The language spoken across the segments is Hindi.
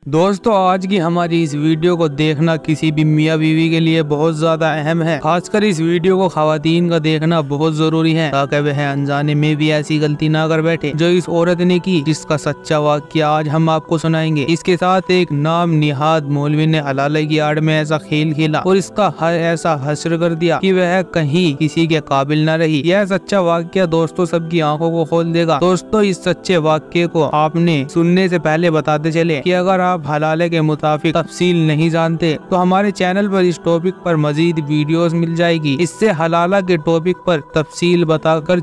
दोस्तों आज की हमारी इस वीडियो को देखना किसी भी मियाँ बीवी के लिए बहुत ज्यादा अहम है। खासकर इस वीडियो को खवातीन का देखना बहुत जरूरी है ताकि वह अनजाने में भी ऐसी गलती ना कर बैठे जो इस औरत ने की, जिसका सच्चा वाक्य आज हम आपको सुनाएंगे। इसके साथ एक नाम निहाद मौलवी ने हलाले की आड़ में ऐसा खेल खेला और इसका ऐसा हश्र कर दिया कि वह कहीं किसी के काबिल न रही। यह सच्चा वाक्य दोस्तों सबकी आंखों को खोल देगा। दोस्तों इस सच्चे वाक्य को आपने सुनने से पहले बताते चले कि अगर आप हलाले के मुताबिक तफसील नहीं जानते तो हमारे चैनल पर इस टॉपिक पर मजीद वीडियोस मिल जाएगी। इससे हलाला के टॉपिक पर तफसील बता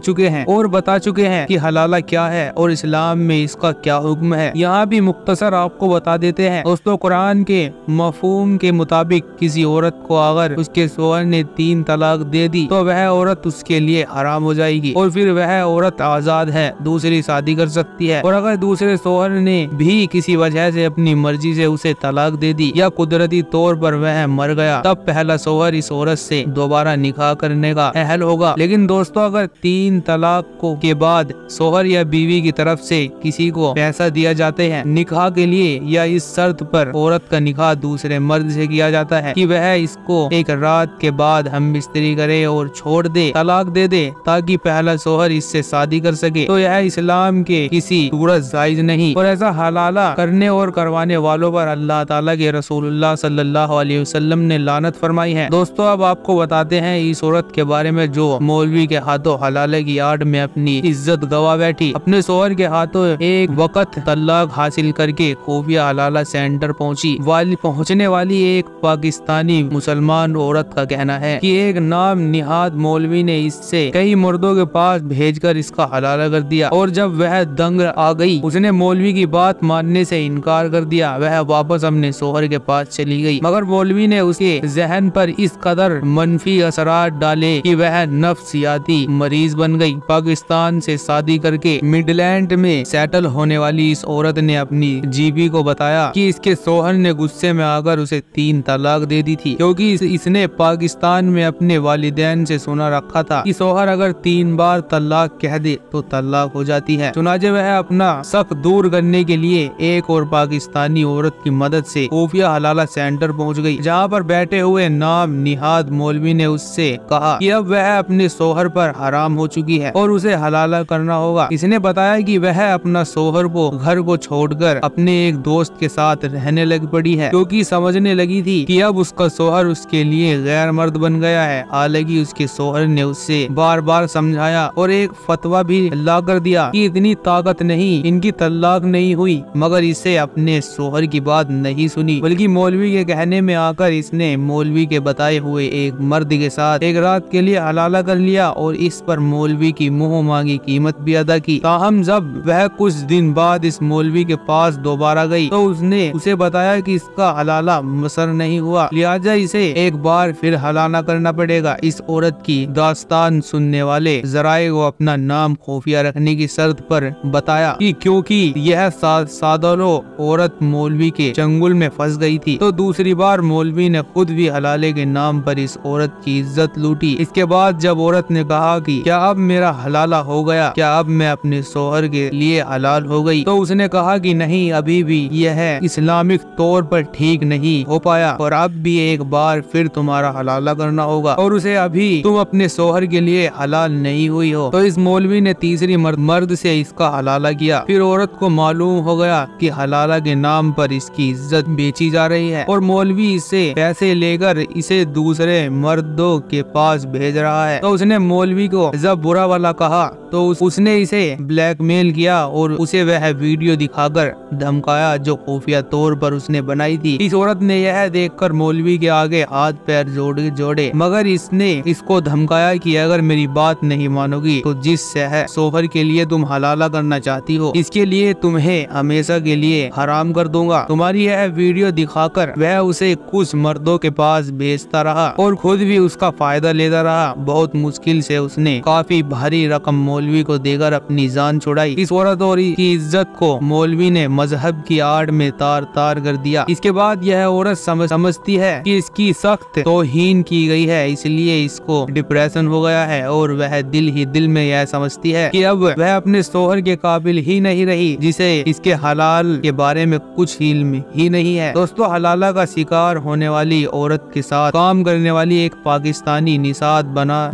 चुके हैं कि हलाला क्या है और इस्लाम में इसका क्या हुक्म है। यहाँ भी मुख्तसर आपको बता देते हैं। दोस्तों कुरान के मफहूम के मुताबिक किसी औरत को अगर उसके शौहर ने 3 तलाक दे दी तो वह औरत उसके लिए हराम हो जाएगी और फिर वह औरत आजाद है, दूसरी शादी कर सकती है। और अगर दूसरे शौहर ने भी किसी वजह से अपनी मर्जी से उसे तलाक दे दी या कुदरती तौर पर वह मर गया, तब पहला शौहर इस औरत से दोबारा निकाह करने का अहल होगा। लेकिन दोस्तों अगर 3 तलाक के बाद शौहर या बीवी की तरफ से किसी को पैसा दिया जाते हैं निकाह के लिए, या इस शर्त पर औरत का निकाह दूसरे मर्द से किया जाता है कि वह इसको एक रात के बाद हम मिस्त्री करे और छोड़ दे, तलाक दे दे ताकि पहला शौहर इससे शादी कर सके, तो यह इस्लाम के किसी सूरत जायज नहीं। और ऐसा हलाला करने और करवाने वालों पर अल्लाह ताला के रसूलुल्लाह सल्लल्लाहु अलैहि वसल्लम ने लानत फरमाई है। दोस्तों अब आपको बताते हैं इस औरत के बारे में जो मौलवी के हाथों हलाले की आड़ में अपनी इज्जत गवा बैठी। अपने शौहर के हाथों एक वक्त तलाक हासिल करके खुफिया हलाला सेंटर पहुंचने वाली एक पाकिस्तानी मुसलमान औरत का कहना है कि एक नाम निहाद मौलवी ने इससे कई मर्दों के पास भेजकर इसका हलाला कर दिया और जब वह दंग आ गई उसने मौलवी की बात मानने से इनकार कर दिया। वह वापस अपने शौहर के पास चली गई, मगर मौलवी ने उसके जहन पर इस कदर मनफी असरात डाले कि वह नफ्सियाती मरीज बन गई। पाकिस्तान से शादी करके मिडलैंड में सेटल होने वाली इस औरत ने अपनी जीबी को बताया कि इसके शौहर ने गुस्से में आकर उसे 3 तलाक दे दी थी, क्योंकि इसने पाकिस्तान में अपने वालिदैन से सुना रखा था कि शौहर अगर 3 बार तलाक कह दे तो तलाक हो जाती है। चुनाचे वह अपना शक दूर करने के लिए एक और पाकिस्तानी औरत की मदद से खुफिया हलाला सेंटर पहुंच गई, जहां पर बैठे हुए नाम निहाद मौलवी ने उससे कहा कि अब वह अपने शौहर पर हराम हो चुकी है और उसे हलाला करना होगा। इसने बताया कि वह अपना शौहर को घर को छोड़कर अपने एक दोस्त के साथ रहने लग पड़ी है, क्योंकि समझने लगी थी कि अब उसका शौहर उसके लिए गैर मर्द बन गया है। हालांकि उसके शौहर ने उससे बार बार समझाया और एक फतवा भी ला कर दिया कि इतनी ताकत नहीं, इनकी तलाक नहीं हुई, मगर इसे अपने शौहर की बात नहीं सुनी, बल्कि मौलवी के कहने में आकर इसने मौलवी के बताए हुए एक मर्द के साथ एक रात के लिए हलाला कर लिया और इस पर मौलवी की मुंह मांगी कीमत भी अदा की। ताहम जब वह कुछ दिन बाद इस मौलवी के पास दोबारा गई तो उसने उसे बताया कि इसका हलाला मुसर नहीं हुआ, लिहाजा इसे एक बार फिर हलाला करना पड़ेगा। इस औरत की दास्तान सुनने वाले जराए को अपना नाम खुफिया रखने की शर्त पर बताया कि क्योंकि यह सादलो औरत मौलवी के चंगुल में फंस गई थी, तो दूसरी बार मौलवी ने खुद भी हलाले के नाम पर इस औरत की इज्जत लूटी। इसके बाद जब औरत ने कहा कि क्या अब मेरा हलाला हो गया, क्या अब मैं अपने शौहर के लिए हलाल हो गई, तो उसने कहा कि नहीं, अभी भी यह इस्लामिक तौर पर ठीक नहीं हो पाया और अब भी एक बार फिर तुम्हारा हलाला करना होगा और उसे अभी तुम अपने शौहर के लिए हलाल नहीं हुई हो। तो इस मौलवी ने तीसरी मर्द से इसका हलाला किया। फिर औरत को मालूम हो गया कि हलाला के नाम पर इसकी इज्जत बेची जा रही है और मौलवी इससे पैसे लेकर इसे दूसरे मर्दों के पास भेज रहा है। तो उसने मौलवी को जब बुरा वाला कहा तो उसने इसे ब्लैकमेल किया और उसे वह वीडियो दिखाकर धमकाया जो खुफिया तौर पर उसने बनाई थी। इस औरत ने यह देखकर मौलवी के आगे हाथ पैर जोड़े, मगर इसने इसको धमकाया कि अगर मेरी बात नहीं मानोगी तो जिस शौहर के लिए तुम हलाला करना चाहती हो इसके लिए तुम्हें हमेशा के लिए हराम कर दूंगा। तुम्हारी यह वीडियो दिखाकर वह उसे कुछ मर्दों के पास भेजता रहा और खुद भी उसका फायदा लेता रहा। बहुत मुश्किल से उसने काफी भारी रकम मौलवी को देकर अपनी जान छुड़ाई। इस औरत और की इज्जत को मौलवी ने मजहब की आड़ में तार तार कर दिया। इसके बाद यह औरत समझती है कि इसकी सख्त तौहीन की गई है, इसलिए इसको डिप्रेशन हो गया है और वह दिल ही दिल में यह समझती है कि अब वह अपने शौहर के काबिल ही नहीं रही जिसे इसके हलाल के बारे में कुछ इल्म ही नहीं है। दोस्तों, हलाला का शिकार होने वाली औरत के साथ काम करने वाली एक पाकिस्तानी निसात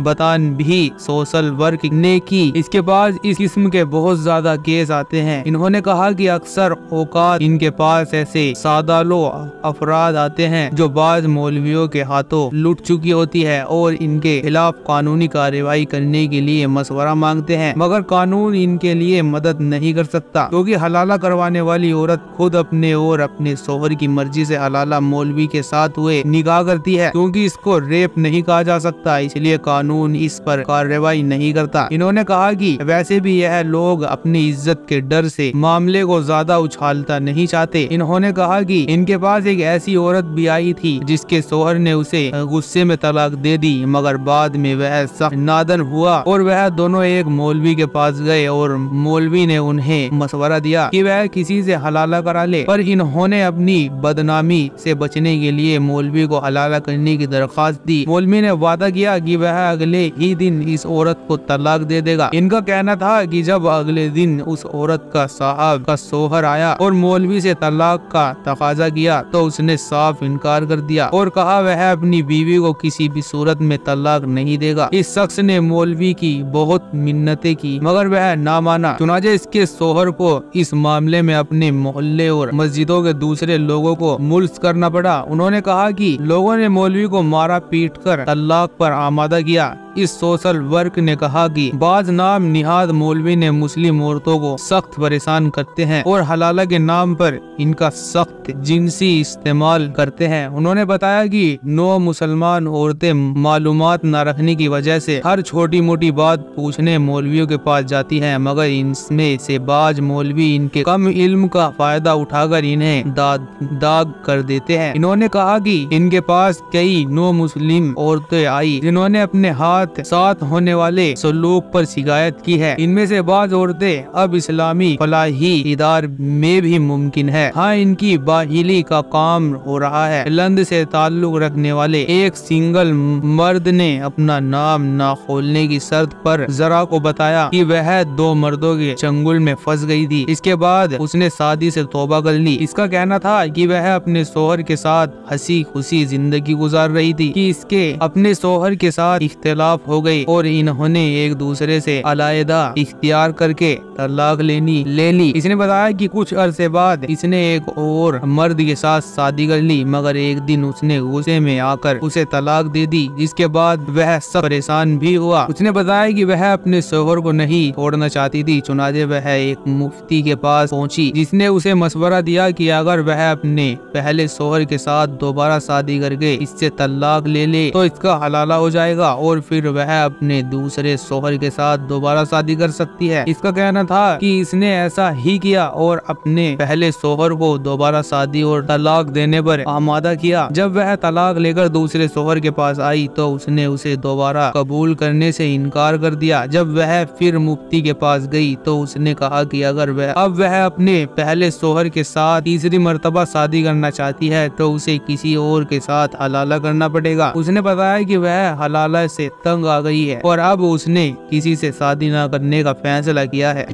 बतान भी सोशल वर्क ने की। इसके बाद इस किस्म के बहुत ज्यादा केस आते हैं। इन्होंने कहा कि अक्सर औकात इनके पास ऐसे सादालो अफराद आते हैं जो बाज मौलवियों के हाथों लूट चुकी होती है और इनके खिलाफ कानूनी कार्रवाई करने के लिए मशवरा मांगते हैं, मगर कानून इनके लिए मदद नहीं कर सकता, क्योंकि हलाला करवाने वाली औरत खुद अपने और अपने शोहर की मर्जी से हलाला मौलवी के साथ हुए निकाह करती है। क्योंकि इसको रेप नहीं कहा जा सकता, इसलिए कानून इस पर कार्रवाई नहीं करता। इन्होंने कहा कि वैसे भी यह लोग अपनी इज्जत के डर से मामले को ज्यादा उछालता नहीं चाहते। इन्होंने कहा कि इनके पास एक ऐसी औरत भी आई थी जिसके शोहर ने उसे गुस्से में तलाक दे दी, मगर बाद में वह सख्त नादन हुआ और वह दोनों एक मौलवी के पास गए और मौलवी ने उन्हें मशवरा दिया कि वह किसी से हलाला करा ले, पर इन्होंने अपनी बदनामी से बचने के लिए मौलवी को हलाला करने की दरख्वास्त दी। मौलवी ने वादा किया कि वह अगले ही दिन इस औरत को तलाक दे देगा। इनका कहना था कि जब अगले दिन उस औरत का साहब का शोहर आया और मौलवी से तलाक का तकाजा किया तो उसने साफ इनकार कर दिया और कहा वह अपनी बीवी को किसी भी सूरत में तलाक नहीं देगा। इस शख्स ने मौलवी की बहुत मिन्नतें की, मगर वह ना माना। चुनाचे इसके शोहर को इस मामले में अपने मोहल्ले और मस्जिदों के दूसरे लोगों को मुल्स करना पड़ा। उन्होंने कहा कि लोगों ने मौलवी को मारा पीट कर तलाक पर आमादा किया। इस सोशल वर्क ने कहा कि बाज नाम निहाद मौलवी ने मुस्लिम औरतों को सख्त परेशान करते हैं और हलाला के नाम पर इनका सख्त जिनसी इस्तेमाल करते हैं। उन्होंने बताया कि 9 मुसलमान औरतें मालूमात न रखने की वजह से हर छोटी मोटी बात पूछने मौलवियों के पास जाती हैं, मगर इनमें से बाज मौलवी इनके कम इल्म का फायदा उठाकर इन्हें दाग कर देते हैं। इन्होंने कहा कि इनके पास कई 9 मुस्लिम औरतें आई जिन्होंने अपने साथ होने वाले सलूक पर शिकायत की है। इनमें से बाज औरतें अब इस्लामी फलाही इदार में भी मुमकिन है। हाँ, इनकी बाहिली का काम हो रहा है। लंद से ताल्लुक रखने वाले एक सिंगल मर्द ने अपना नाम न खोलने की शर्त पर जरा को बताया कि वह 2 मर्दों के चंगुल में फंस गई थी। इसके बाद उसने शादी से तौबा कर ली। इसका कहना था कि वह अपने शोहर के साथ हंसी खुशी जिंदगी गुजार रही थी कि इसके अपने शोहर के साथ इख्तिलाफ हो गई और इन्होंने एक दूसरे से अलहदा इख्तियार करके तलाक ले ली। इसने बताया कि कुछ अरसे बाद इसने एक और मर्द के साथ शादी कर ली, मगर एक दिन उसने गुस्से में आकर उसे तलाक दे दी, जिसके बाद वह सब परेशान भी हुआ। उसने बताया कि वह अपने शोहर को नहीं छोड़ना चाहती थी। चुनाचे वह एक मुफ्ती के पास पहुंची, जिसने उसे मशवरा दिया कि अगर वह अपने पहले शोहर के साथ दोबारा शादी करके इससे तलाक ले तो इसका हलाला हो जाएगा और फिर वह अपने दूसरे शोहर के साथ दोबारा शादी कर सकती है। इसका कहना था कि इसने ऐसा ही किया और अपने पहले शोहर को दोबारा शादी और तलाक देने पर आमादा किया। जब वह तलाक लेकर दूसरे शोहर के पास आई तो उसने उसे दोबारा कबूल करने से इनकार कर दिया। जब वह फिर मुफ्ती के पास गई तो उसने कहा कि अगर वह अपने पहले शोहर के साथ तीसरी मर्तबा शादी करना चाहती है तो उसे किसी और के साथ हलाला करना पड़ेगा। उसने बताया कि वह हलाला से तंग आ गई है और अब उसने किसी से शादी न करने का फैसला किया है।